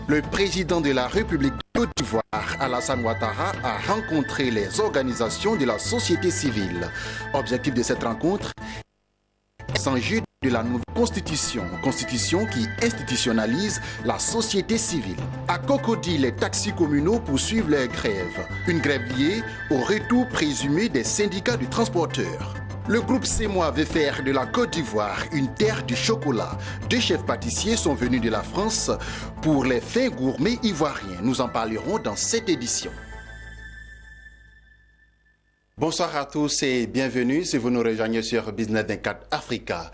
Le président de la République de Côte d'Ivoire, Alassane Ouattara, a rencontré les organisations de la société civile. Objectif de cette rencontre, les enjeux de la nouvelle constitution qui institutionnalise la société civile. À Cocody, les taxis communaux poursuivent leur grève. Une grève liée au retour présumé des syndicats de transporteurs. Le groupe CEMOA veut faire de la Côte d'Ivoire une terre du chocolat. 2 chefs pâtissiers sont venus de la France pour les fins gourmets ivoiriens. Nous en parlerons dans cette édition. Bonsoir à tous et bienvenue si vous nous rejoignez sur Business 24 Africa.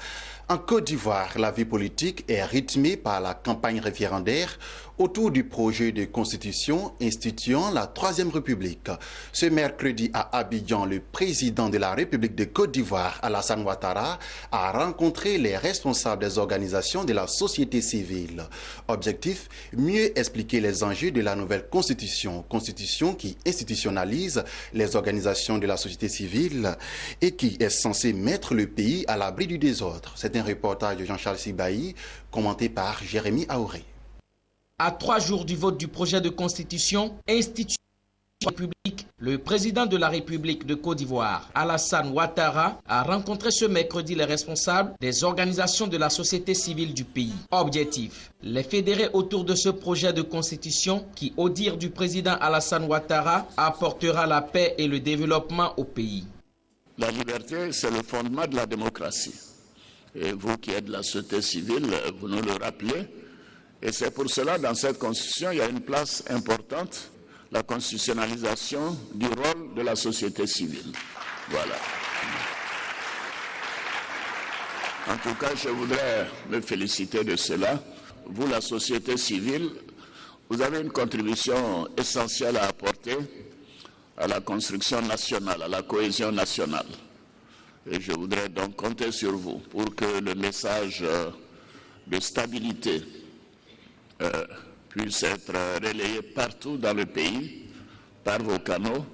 En Côte d'Ivoire, la vie politique est rythmée par la campagne référendaire autour du projet de constitution instituant la Troisième République. Ce mercredi à Abidjan, le président de la République de Côte d'Ivoire, Alassane Ouattara, a rencontré les responsables des organisations de la société civile. Objectif, mieux expliquer les enjeux de la nouvelle constitution qui institutionnalise les organisations de la société civile et qui est censée mettre le pays à l'abri du désordre. C'est un reportage de Jean-Charles Sibaï, commenté par Jérémy Aouré. À 3 jours du vote du projet de constitution instituant la République, le président de la République de Côte d'Ivoire, Alassane Ouattara, a rencontré ce mercredi les responsables des organisations de la société civile du pays. Objectif, les fédérer autour de ce projet de constitution qui, au dire du président Alassane Ouattara, apportera la paix et le développement au pays. La liberté, c'est le fondement de la démocratie. Et vous qui êtes de la société civile, vous nous le rappelez. Et c'est pour cela, dans cette constitution, il y a une place importante, la constitutionnalisation du rôle de la société civile. Voilà. En tout cas, je voudrais me féliciter de cela. Vous, la société civile, vous avez une contribution essentielle à apporter à la construction nationale, à la cohésion nationale. Et je voudrais donc compter sur vous pour que le message de stabilité puisse être relayé partout dans le pays par vos canaux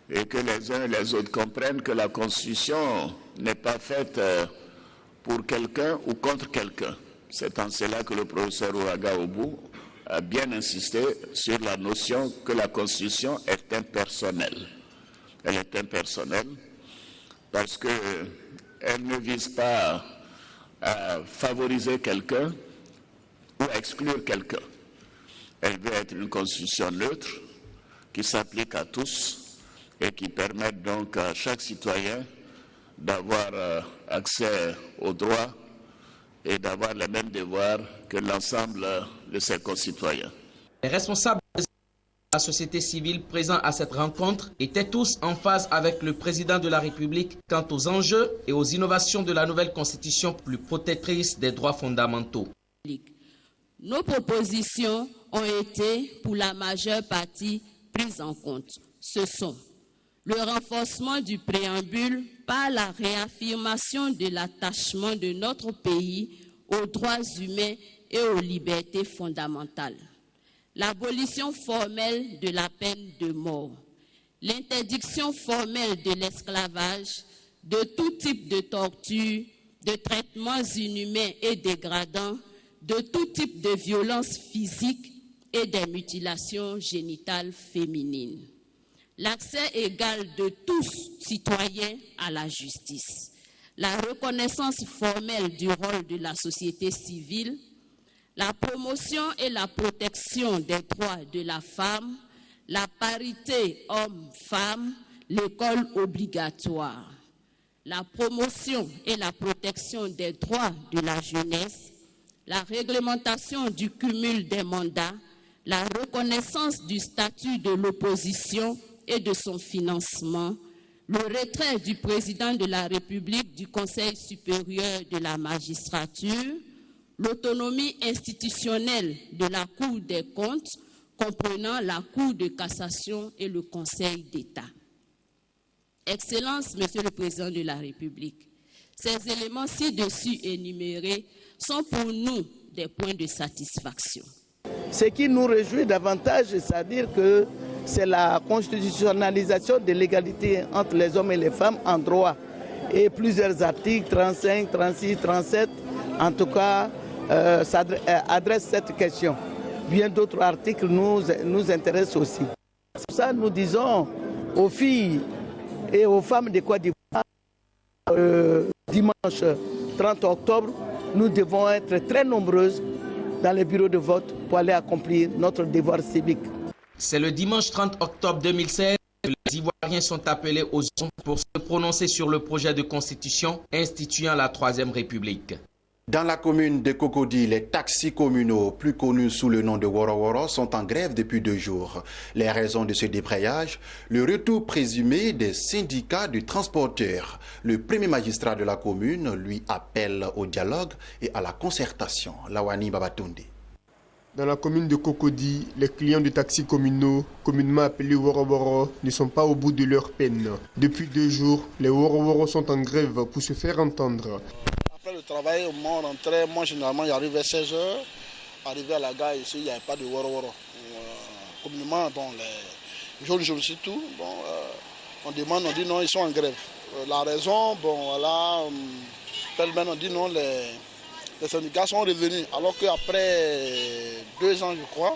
et que les uns et les autres comprennent que la Constitution n'est pas faite pour quelqu'un ou contre quelqu'un. C'est en cela que le professeur Ouaga Obou a bien insisté sur la notion que la Constitution est impersonnelle. Elle est impersonnelle parce qu'elle ne vise pas à favoriser quelqu'un ou à exclure quelqu'un. Elle veut être une constitution neutre qui s'applique à tous et qui permette donc à chaque citoyen d'avoir accès aux droits et d'avoir les mêmes devoirs que l'ensemble de ses concitoyens. Les responsables de la société civile présents à cette rencontre étaient tous en phase avec le président de la République quant aux enjeux et aux innovations de la nouvelle constitution plus protectrice des droits fondamentaux. Nos propositions ont été, pour la majeure partie, prises en compte. Ce sont le renforcement du préambule par la réaffirmation de l'attachement de notre pays aux droits humains et aux libertés fondamentales, l'abolition formelle de la peine de mort, l'interdiction formelle de l'esclavage, de tout type de torture, de traitements inhumains et dégradants, de tout type de violence physique et des mutilations génitales féminines. L'accès égal de tous citoyens à la justice, la reconnaissance formelle du rôle de la société civile, la promotion et la protection des droits de la femme, la parité homme-femme, l'école obligatoire, la promotion et la protection des droits de la jeunesse, la réglementation du cumul des mandats, la reconnaissance du statut de l'opposition et de son financement, le retrait du président de la République du Conseil supérieur de la magistrature, l'autonomie institutionnelle de la Cour des comptes, comprenant la Cour de cassation et le Conseil d'État. Excellences, Monsieur le Président de la République, ces éléments ci-dessus énumérés sont pour nous des points de satisfaction. Ce qui nous réjouit davantage, c'est-à-dire que c'est la constitutionnalisation de l'égalité entre les hommes et les femmes en droit. Et plusieurs articles, 35, 36, 37, en tout cas, adressent cette question. bien d'autres articles nous intéressent aussi. C'est pour ça que nous disons aux filles et aux femmes de Côte d'Ivoire, dimanche 30 octobre, nous devons être très nombreuses dans les bureaux de vote pour aller accomplir notre devoir civique. C'est le dimanche 30 octobre 2016 que les Ivoiriens sont appelés aux urnes pour se prononcer sur le projet de constitution instituant la Troisième République. Dans la commune de Cocody, les taxis communaux, plus connus sous le nom de Woro Woro, sont en grève depuis 2 jours. Les raisons de ce débrayage, le retour présumé des syndicats de transporteurs. Le premier magistrat de la commune lui appelle au dialogue et à la concertation. Lawani Babatunde. Dans la commune de Cocody, les clients de taxis communaux, communément appelés Woro Woro, ne sont pas au bout de leur peine. Depuis 2 jours, les Woro Woro sont en grève pour se faire entendre. Après le travail, au moment où on rentrait, moi généralement j'arrive vers 16h, arrivé à la gare ici, il n'y avait pas de Woro Woro. Communément, bon, les jeunes surtout, bon, on demande, on dit non, ils sont en grève. La raison, bon voilà, on dit non, les syndicats sont revenus, alors qu'après 2 ans, je crois,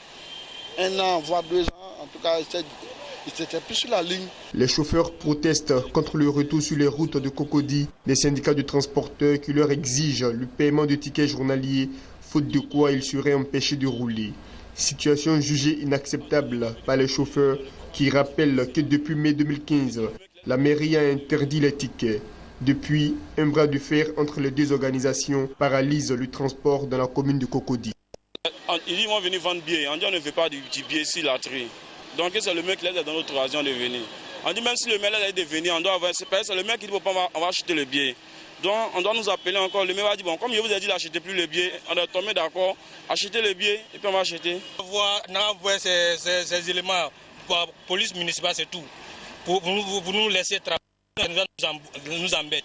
1 an, voire 2 ans, en tout cas, ils étaient plus sur la ligne. Les chauffeurs protestent contre le retour sur les routes de Cocody, des syndicats de transporteurs qui leur exigent le paiement de tickets journaliers, faute de quoi ils seraient empêchés de rouler. Situation jugée inacceptable par les chauffeurs qui rappellent que depuis mai 2015, la mairie a interdit les tickets. Depuis, un bras de fer entre les 2 organisations paralyse le transport dans la commune de Cocody. Ils vont venir vendre billets. On dit on ne veut pas du billet sur la tri. Donc c'est le mec qui laisse dans notre occasion de venir. On dit même si le mec laisse de venir, on doit avoir, c'est le mec qui dit on va acheter le billet. Donc on doit nous appeler encore. Le mec va dire bon, comme je vous ai dit n'achetez plus le billet, on doit tomber d'accord, acheter le billet et puis on va acheter. On a envoyé ces éléments pour la police municipale, c'est tout. Pour nous laisser travailler, nous embête.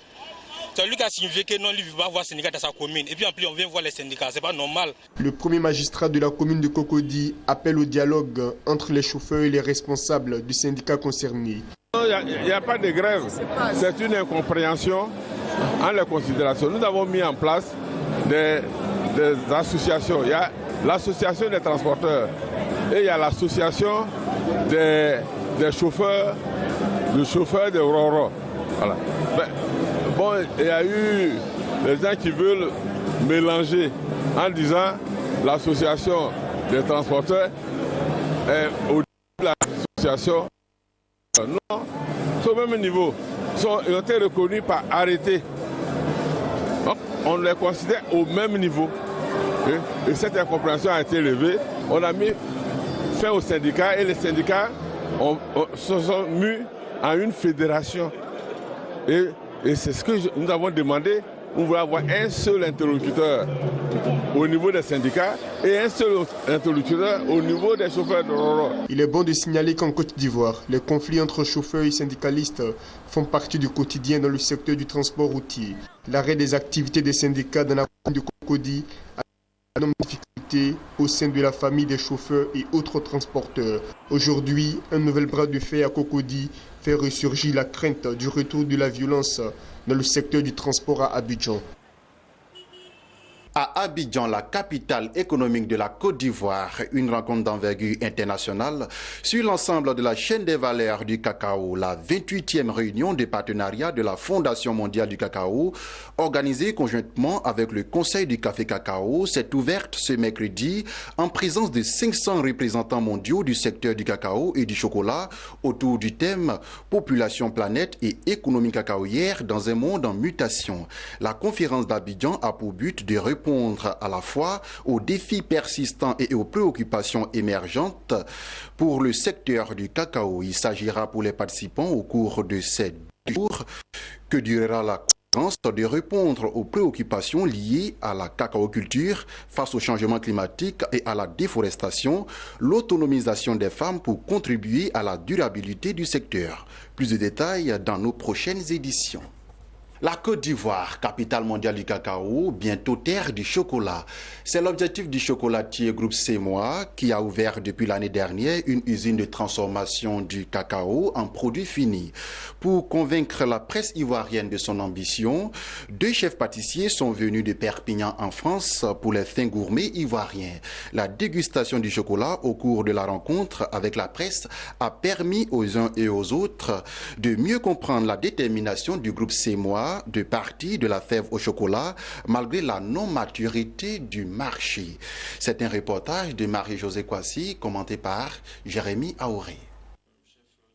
C'est lui qui a signifié que non, lui ne veut pas voir les syndicats dans sa commune. Et puis en plus, on vient voir les syndicats, c'est pas normal. Le premier magistrat de la commune de Cocody appelle au dialogue entre les chauffeurs et les responsables du syndicat concerné. Il n'y a pas de grève, c'est une incompréhension en les considérations. Nous avons mis en place des associations. Il y a l'association des transporteurs et il y a l'association des chauffeurs de Roro. Voilà. Bon, il y a eu des gens qui veulent mélanger en disant l'association des transporteurs et au de l'association. Non, c'est au même niveau. Ils ont été reconnus par arrêté. Donc, on les considère au même niveau. Et cette incompréhension a été levée. On a mis fin aux syndicats et les syndicats se sont mis en une fédération. Et c'est ce que nous avons demandé. On veut avoir un seul interlocuteur au niveau des syndicats et un seul interlocuteur au niveau des chauffeurs de Roro. Il est bon de signaler qu'en Côte d'Ivoire, les conflits entre chauffeurs et syndicalistes font partie du quotidien dans le secteur du transport routier. L'arrêt des activités des syndicats dans la commune de Cocody a une difficulté au sein de la famille des chauffeurs et autres transporteurs. Aujourd'hui, un nouvel bras de fer à Cocody fait ressurgir la crainte du retour de la violence dans le secteur du transport à Abidjan. À Abidjan, la capitale économique de la Côte d'Ivoire, une rencontre d'envergure internationale sur l'ensemble de la chaîne des valeurs du cacao. La 28e réunion des partenariats de la Fondation mondiale du cacao, organisée conjointement avec le Conseil du café cacao, s'est ouverte ce mercredi en présence de 500 représentants mondiaux du secteur du cacao et du chocolat autour du thème « Population, planète et économie cacaoyère dans un monde en mutation ». La conférence d'Abidjan a pour but de répondre à la fois aux défis persistants et aux préoccupations émergentes pour le secteur du cacao. Il s'agira pour les participants au cours de ces jours que durera la conférence de répondre aux préoccupations liées à la cacaoculture face au changement climatique et à la déforestation, l'autonomisation des femmes pour contribuer à la durabilité du secteur. Plus de détails dans nos prochaines éditions. La Côte d'Ivoire, capitale mondiale du cacao, bientôt terre du chocolat. C'est l'objectif du chocolatier Groupe Semois qui a ouvert depuis l'année dernière une usine de transformation du cacao en produit fini. Pour convaincre la presse ivoirienne de son ambition, 2 chefs pâtissiers sont venus de Perpignan en France pour les fins gourmets ivoiriens. La dégustation du chocolat au cours de la rencontre avec la presse a permis aux uns et aux autres de mieux comprendre la détermination du Groupe Semois de partie de la fève au chocolat malgré la non-maturité du marché. C'est un reportage de Marie-Josée Kwasi commenté par Jérémy Aouré.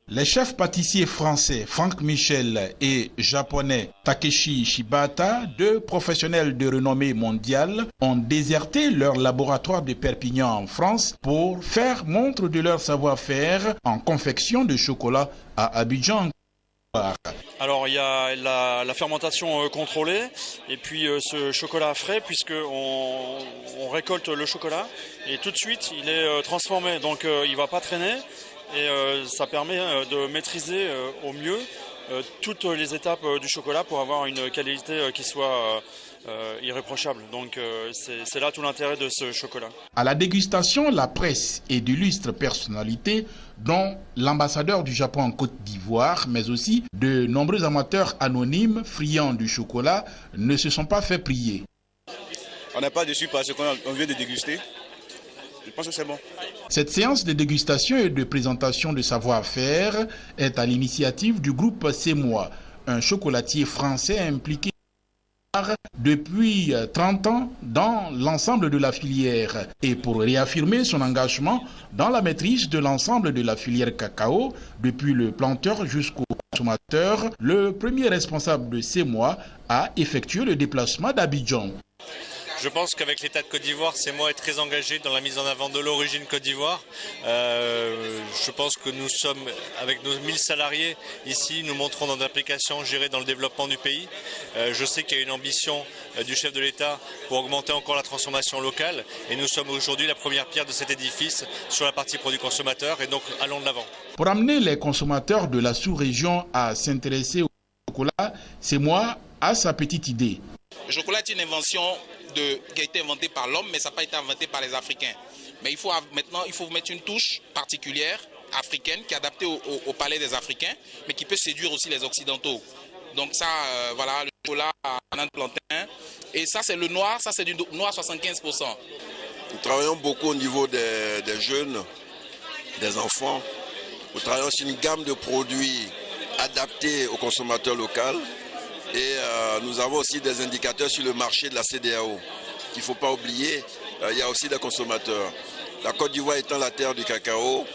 Les chefs pâtissiers français Franck Michel et japonais Takeshi Shibata, 2 professionnels de renommée mondiale, ont déserté leur laboratoire de Perpignan en France pour faire montre de leur savoir-faire en confection de chocolat à Abidjan. Alors il y a la fermentation contrôlée et puis ce chocolat frais puisque on récolte le chocolat et tout de suite il est transformé, donc il ne va pas traîner et ça permet de maîtriser au mieux toutes les étapes du chocolat pour avoir une qualité qui soit irréprochable. Donc c'est là tout l'intérêt de ce chocolat. À la dégustation, la presse et d'illustres personnalités, dont l'ambassadeur du Japon en Côte d'Ivoire, mais aussi de nombreux amateurs anonymes friands du chocolat, ne se sont pas fait prier. On n'est pas déçu parce qu'on vient de déguster. Je pense que c'est bon. Cette séance de dégustation et de présentation de savoir-faire est à l'initiative du groupe Semois, un chocolatier français impliqué depuis 30 ans dans l'ensemble de la filière et pour réaffirmer son engagement dans la maîtrise de l'ensemble de la filière cacao, depuis le planteur jusqu'au consommateur, le premier responsable de Semois a effectué le déplacement d'Abidjan. Je pense qu'avec l'État de Côte d'Ivoire, Semois est très engagé dans la mise en avant de l'origine Côte d'Ivoire. Je pense que nous sommes, avec nos 1000 salariés ici, nous montrons notre implication gérée dans le développement du pays. Je sais qu'il y a une ambition du chef de l'État pour augmenter encore la transformation locale et nous sommes aujourd'hui la première pierre de cet édifice sur la partie produit consommateur et donc allons de l'avant. Pour amener les consommateurs de la sous-région à s'intéresser au chocolat, Semois a sa petite idée. Le chocolat est une invention qui a été inventée par l'homme, mais ça n'a pas été inventé par les Africains. Mais maintenant, il faut mettre une touche particulière africaine qui est adaptée au palais des Africains, mais qui peut séduire aussi les Occidentaux. Donc ça, voilà, le chocolat à banane plantain. Et ça, c'est le noir, ça c'est du noir 75%. Nous travaillons beaucoup au niveau des jeunes, des enfants. Nous travaillons sur une gamme de produits adaptés aux consommateurs locaux. Et nous avons aussi des indicateurs sur le marché de la CEDEAO qu'il ne faut pas oublier. Il y a aussi des consommateurs. La Côte d'Ivoire étant la terre du cacao,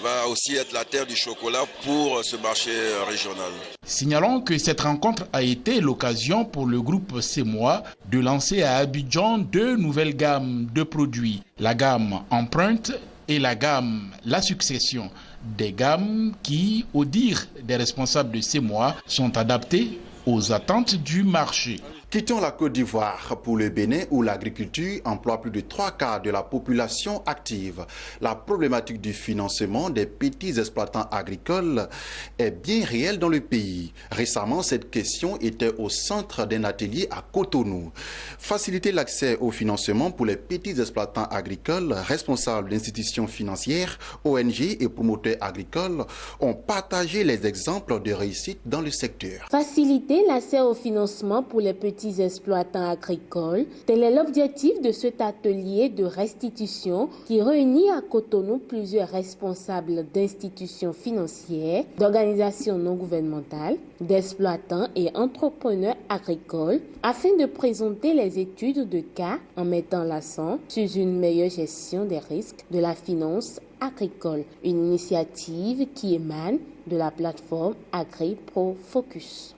va aussi être la terre du chocolat pour ce marché régional. Signalons que cette rencontre a été l'occasion pour le groupe Semois de lancer à Abidjan 2 nouvelles gammes de produits. La gamme Empreinte et la gamme La Succession. Des gammes qui, au dire des responsables de Semois, sont adaptées aux attentes du marché. Quittons la Côte d'Ivoire pour le Bénin où l'agriculture emploie plus de 3/4 de la population active. La problématique du financement des petits exploitants agricoles est bien réelle dans le pays. Récemment, cette question était au centre d'un atelier à Cotonou. Faciliter l'accès au financement pour les petits exploitants agricoles, responsables d'institutions financières, ONG et promoteurs agricoles ont partagé les exemples de réussite dans le secteur. Faciliter l'accès au financement pour les petits exploitants agricoles, tel est l'objectif de cet atelier de restitution qui réunit à Cotonou plusieurs responsables d'institutions financières, d'organisations non gouvernementales, d'exploitants et entrepreneurs agricoles afin de présenter les études de cas en mettant l'accent sur une meilleure gestion des risques de la finance agricole, une initiative qui émane de la plateforme AgriProFocus.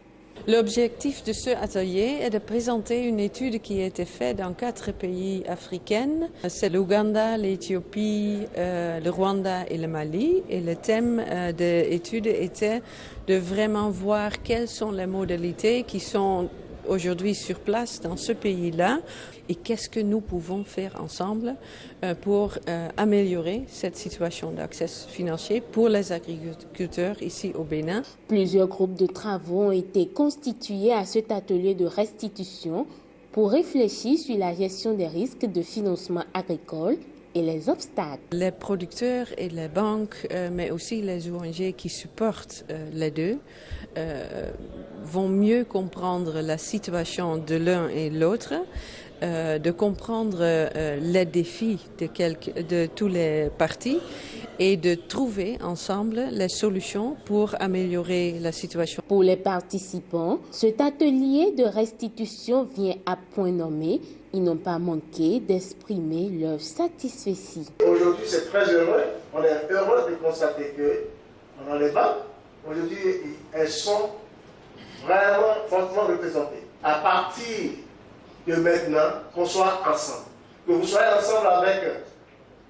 L'objectif de ce atelier est de présenter une étude qui a été faite dans 4 pays africains. C'est l'Ouganda, l'Éthiopie, le Rwanda et le Mali. Et le thème de l'étude était de vraiment voir quelles sont les modalités qui sont aujourd'hui sur place dans ce pays-là et qu'est-ce que nous pouvons faire ensemble pour améliorer cette situation d'accès financier pour les agriculteurs ici au Bénin. Plusieurs groupes de travaux ont été constitués à cet atelier de restitution pour réfléchir sur la gestion des risques de financement agricole et les obstacles. Les producteurs et les banques, mais aussi les ONG qui supportent les deux, vont mieux comprendre la situation de l'un et l'autre, de comprendre les défis de tous les partis et de trouver ensemble les solutions pour améliorer la situation. Pour les participants, cet atelier de restitution vient à point nommé. Ils n'ont pas manqué d'exprimer leur satisfaction. Aujourd'hui, c'est très heureux. On est heureux de constater que dans les banques, aujourd'hui, elles sont vraiment fortement représentées. À partir de maintenant, qu'on soit ensemble. Que vous soyez ensemble avec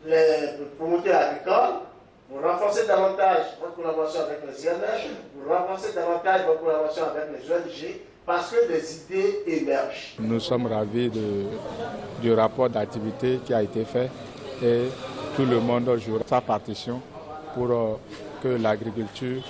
les promoteurs agricoles, vous renforcez davantage votre collaboration avec les IMF, vous renforcez davantage votre collaboration avec les ONG, parce que des idées émergent. Nous sommes ravis du rapport d'activité qui a été fait et tout le monde jouera sa partition pour que l'agriculture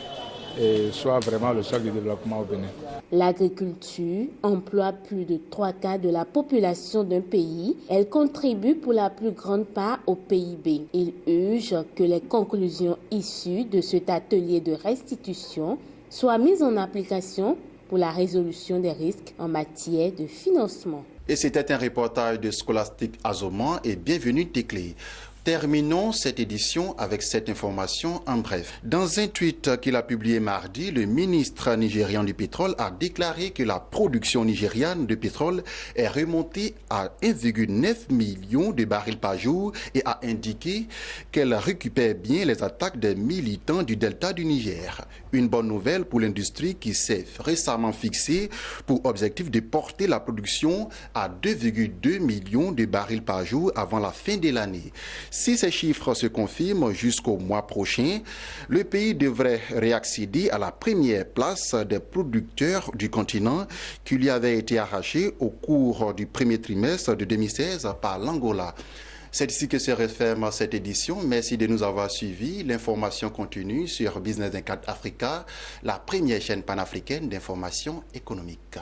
soit vraiment le socle du développement au Bénin. L'agriculture emploie plus de 3/4 de la population d'un pays. Elle contribue pour la plus grande part au PIB. Il urge que les conclusions issues de cet atelier de restitution soient mises en application pour la résolution des risques en matière de financement. Et c'était un reportage de Scholastique Azoman et bienvenue Téclé. Terminons cette édition avec cette information en bref. Dans un tweet qu'il a publié mardi, le ministre nigérian du pétrole a déclaré que la production nigériane de pétrole est remontée à 1,9 million de barils par jour et a indiqué qu'elle récupère bien les attaques des militants du delta du Niger. Une bonne nouvelle pour l'industrie qui s'est récemment fixée pour objectif de porter la production à 2,2 millions de barils par jour avant la fin de l'année. Si ces chiffres se confirment jusqu'au mois prochain, le pays devrait réaccéder à la première place des producteurs du continent qui lui avait été arrachée au cours du premier trimestre de 2016 par l'Angola. C'est ici que se referme cette édition. Merci de nous avoir suivis. L'information continue sur Business 24 Africa, la première chaîne panafricaine d'information économique.